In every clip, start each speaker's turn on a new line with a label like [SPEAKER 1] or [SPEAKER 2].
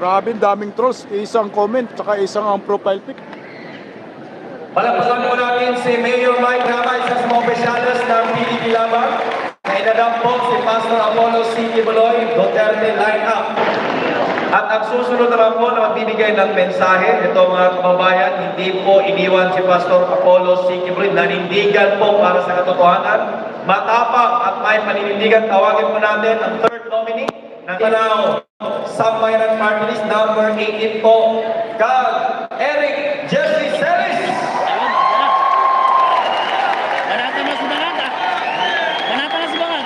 [SPEAKER 1] Grabe, daming trolls. Isang comment, tsaka isang ang profile pic.
[SPEAKER 2] Palapasan po natin si Mayor Mike Ramay sa mga opisyalis ng PDP Laban. Nainadam po si Pastor Apollo C. Kibuloy, Duterte Line Up. At ang susunod naman po na magbibigay ng mensahe, ito mga kababayan, hindi po iniwan si Pastor Apollo C. Kibuloy, nanindigan po para sa katotohanan. Matapang at may paninindigan, tawagin po natin ang third nominee ng Tanaw Sambayanan Party List, number 18 po, Kag Eric Jesse Celis.
[SPEAKER 3] Banata na si Banata. Banata na si Bangat.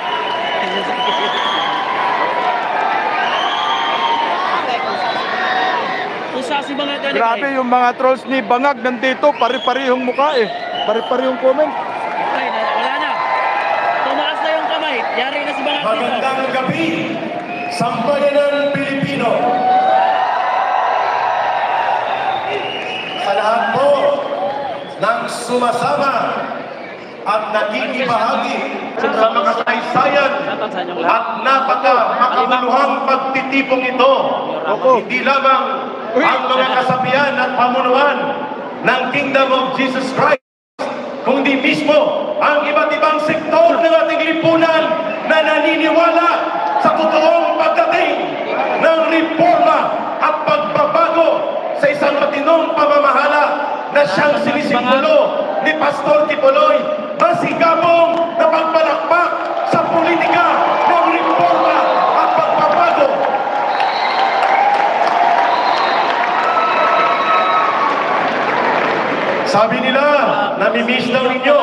[SPEAKER 3] Usa si Bangat.
[SPEAKER 1] Grabe, yung mga trolls ni Bangag nandito, pare-parehong mukha eh. Pare-parehong comment.
[SPEAKER 3] Okay, wala na. Tumaas na yung kamay. Yari na si Bangat dito.
[SPEAKER 4] Magandang gabi, sambayanan Pilipino. Sa lahat po ng sumasama at nakikibahagi sa mga saysayan at napaka-makabuluhang pagtitipong ito. Hindi lamang ang mga kasabihan at pamunuan ng Kingdom of Jesus Christ, kundi mismo ang iba't ibang sektor ng ating lipunan na naniniwala sa totoong pagdating ng reforma at pagbabago sa isang matinong pamamahala na siyang sinisimbolo ni Pastor Kibuloy, masigabong na pagpalakpak sa politika ng reforma at pagbabago. Sabi nila, namimiss daw ninyo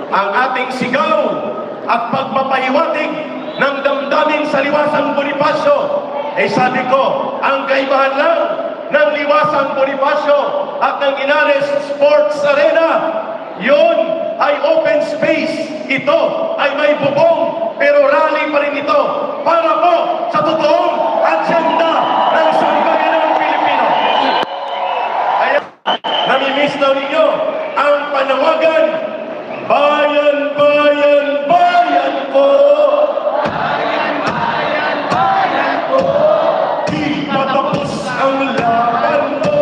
[SPEAKER 4] ang ating sigaw at pagpapahiwatig ng damdamin sa Liwasang Bonifacio. Sabi ko, ang kaibahan lang ng Liwasang Bonifacio at ng Inares Sports Arena, yun ay open space. Ito ay may bubong, pero rally pa rin ito para po sa totoong agenda ng sambayanang Pilipino. Kaya, namimiss daw ninyo ang panawagan, bayan, bayan, bayan ko. Bayan, bayan, bayan ko. Di patapos ang laban mo.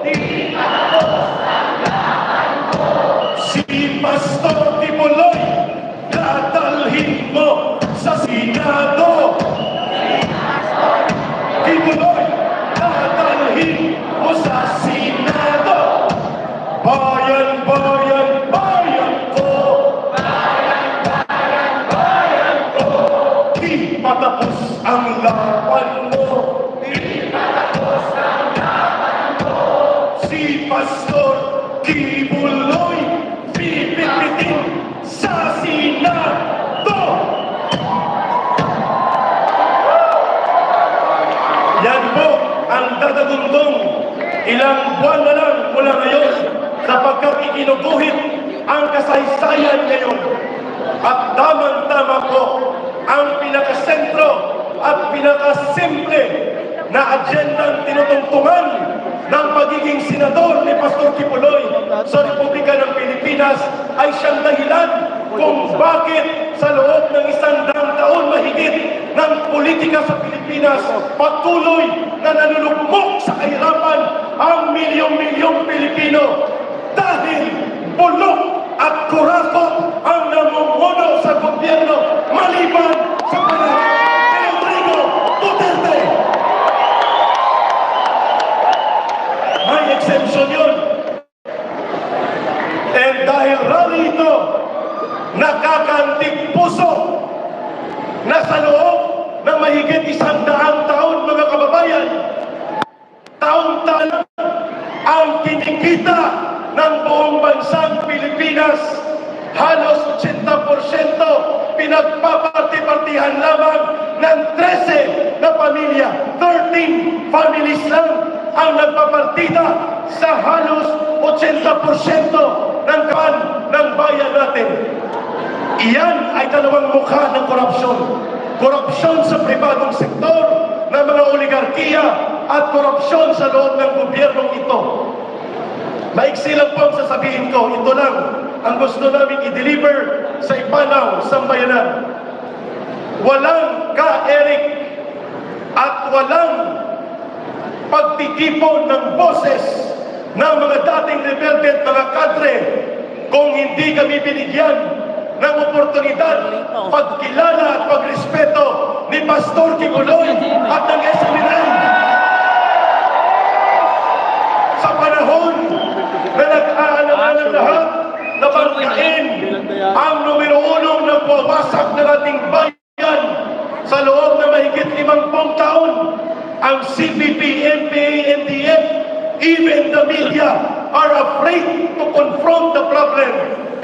[SPEAKER 4] Di patapos ang laban mo. Si Pastor Kibuloy, dadalhin mo sa Senado. Si Pastor Kibuloy, dadalhin mo sa Senado. Bayan, bayan, bayan ko. Bayan, bayan, bayan ko. Di patapos ang laban mo. Di patapos ang laban mo. Si Pastor Kibuloy, pipititin sa Senado. Yan po ang dadadundong ilang buwan na lang mula ngayon sapagkat ikinuguhit ang kasaysayan ngayon. At tamang-tama po ang pinakasentro at pinakasimple na agendang tinutungtungan ng pagiging senador ni Pastor Kibuloy sa Republika ng Pilipinas ay siyang dahilan kung bakit sa loob ng 100 taon mahigit ng politika sa Pilipinas patuloy na nanulugmok sa kahirapan ang milyong-milyong Pilipino dahil bulok at kurakot ang namumuno sa gobyerno maliban sa panahon ni Rodrigo Duterte. May exemption yun. And dahil rally ito, nakakantig puso na sa loob ng mahigit 100 taon, mga kababayan, taon-taon ang kinikita ng buong bansang Pilipinas, halos 80% pinagpaparti-partihan lamang ng 13 na pamilya. 13 families lang ang nagpapartida sa halos 80% ng kaan ng bayan natin. Iyan ay dalawang mukha ng korupsyon. Korupsyon sa pribadong sektor ng mga oligarkiya at korupsyon sa loob ng gobyernong ito. Maiksi lang po ang sasabihin ko, ito lang ang gusto namin i-deliver sa Ipanaw, Sambayanan. Walang ka-Eric at walang pagtitipon ng boses ng mga dating rebelde at mga kadre kung hindi kami binigyan ng oportunidad, pagkilala at pagrespeto ni Pastor Kibuloy at ng SMNI. Sa panahon na nag-aalangan ng lahat na banggain ang numero 1 na buwawasak ng ating bayan sa loob ng mahigit 50 taon, ang CPP, NPA, NDF, even the media are afraid to confront the problem.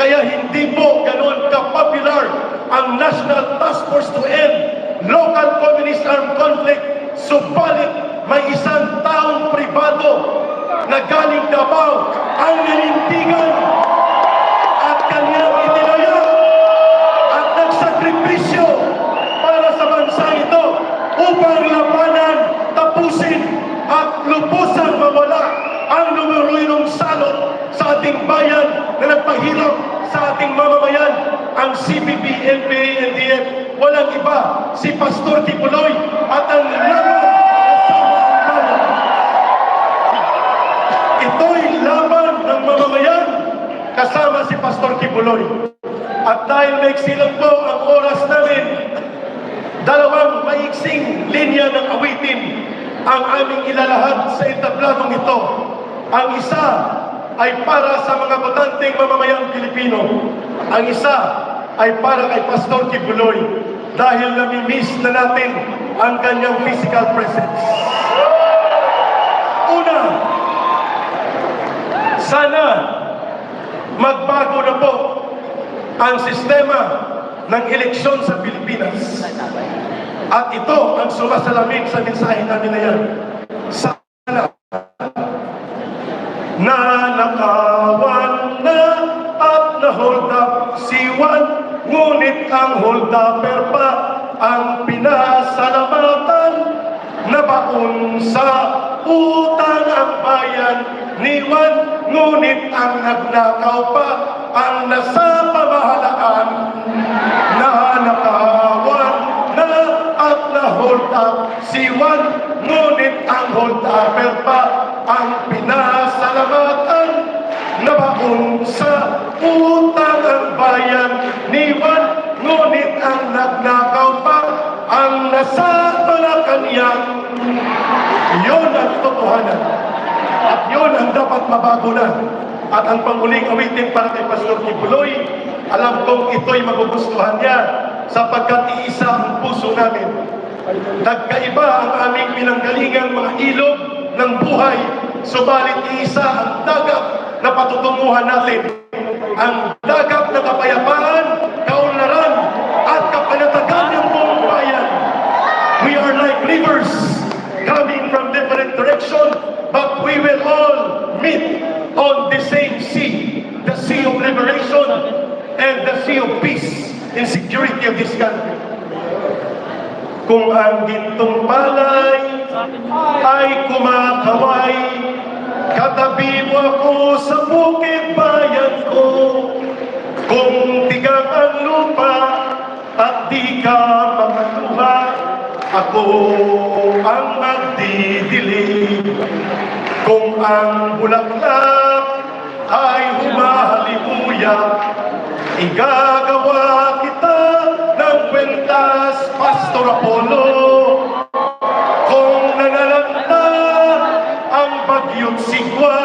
[SPEAKER 4] Kaya hindi po ganun ka-popular ang National Task Force to End Local Communist Armed Conflict. Subalit may isang taong pribado na galing Davao ang nanindigan at kanyang itinaya at nagsakripisyo para sa bansa ito upang labanan, tapusin at lubusang mawala ang numero 1 salot sa ating bayan na nagpahirap sa ating mamamayan. Ang CPP, NPA, NDF, walang iba, si Pastor Kibuloy at ang laban kasama ang bayan. Ito'y laban ng mamamayan kasama si Pastor Kibuloy. At dahil maiksi lang po ang oras namin, dalawang maiksing linya ng awitin ang aming ilalahad sa entabladong ito. Ang isa ay para sa mga botanteng mamamayang Pilipino. Ang isa ay para kay Pastor Kibuloy dahil nami-miss na natin ang kanyang physical presence. Una, sana magbago na po ang sistema ng eleksyon sa Pilipinas. At ito ang sumasalamin sa mensahe namin na yan. Sana nanakawan na at na-hold up si Juan, ngunit ang hold-upper pa ang pinasalamatan na baon sa utang ang bayan ni Juan, ngunit ang nagnakaw pa ang nasa pamahalaan. Nanakawan na at na-hold up si Juan, ngunit ang hold-upper pa ang pinasalamatan na baon sa utang ang bayan ni Juan, ngunit ang nagnakaw pa ang nasa Malacanang. Yun ang totohanan. At yun ang dapat mabago na. At ang panguling awitin para kay Pastor Kibuloy, alam kong ito'y magugustuhan niya sapagkat iisa ang puso namin. Nagkaiba ang aming pinanggalingang mga ilog ng buhay, subalit iisa ang dagat na patutunguhan natin. Ang dagat na kapayapaan, kaunlaran, at kapanatagan ng buong bayan. We are like rivers coming from different directions, but we will all meet on the same sea, the sea of liberation and the sea of peace and security of this country. Kung ang gintong palay ay kumakaway, katabi mo ako sa bukid bayan ko. Kung tigang ang lupa at di ka makaluha, ako ang magdidilig. Kung ang bulaklak ay humahalimuya, igagawa kita ng kwentas, Pastor Apollo. Kung nangalanta ang bagyong sigwa,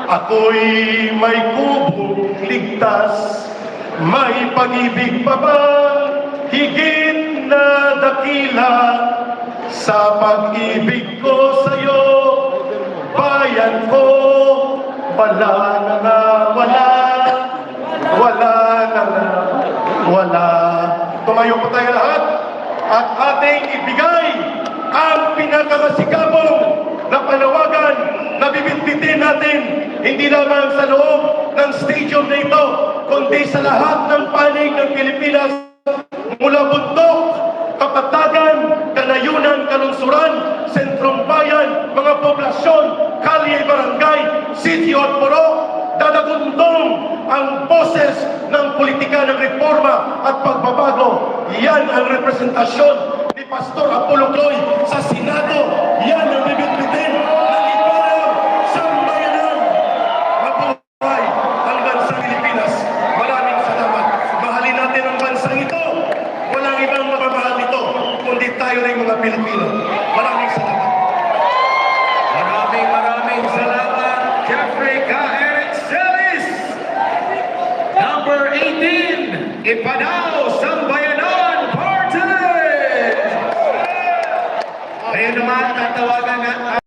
[SPEAKER 4] ako'y may kubong ligtas. May pag-ibig pa ba higit na dakila sa pag-ibig ko sa'yo, bayan ko? Wala na nga, wala na nga, wala. Tumayo po tayo lahat at ating ibigay ang pinakamasigabong na panawagan na bibitbitin natin hindi lamang sa loob ng stadium na ito, kundi sa lahat ng panig ng Pilipinas, mula bundok, kapatagan, kanayunan, kalungsuran, sentrong bayan, mga poblasyon, kalye, barangay, sitio at puro, dadagundong ang boses ng politika ng reforma at pagbabago. Yan ang representasyon ni Pastor Apollo Cloy sa Senado. Yan ang bibitbitin Pilipino. Maraming salamat.
[SPEAKER 2] Maraming salamat, Jeffrey K. Celis. Number 18, Ipanao Sambayanan Party. Ngayon naman, tatawagan nga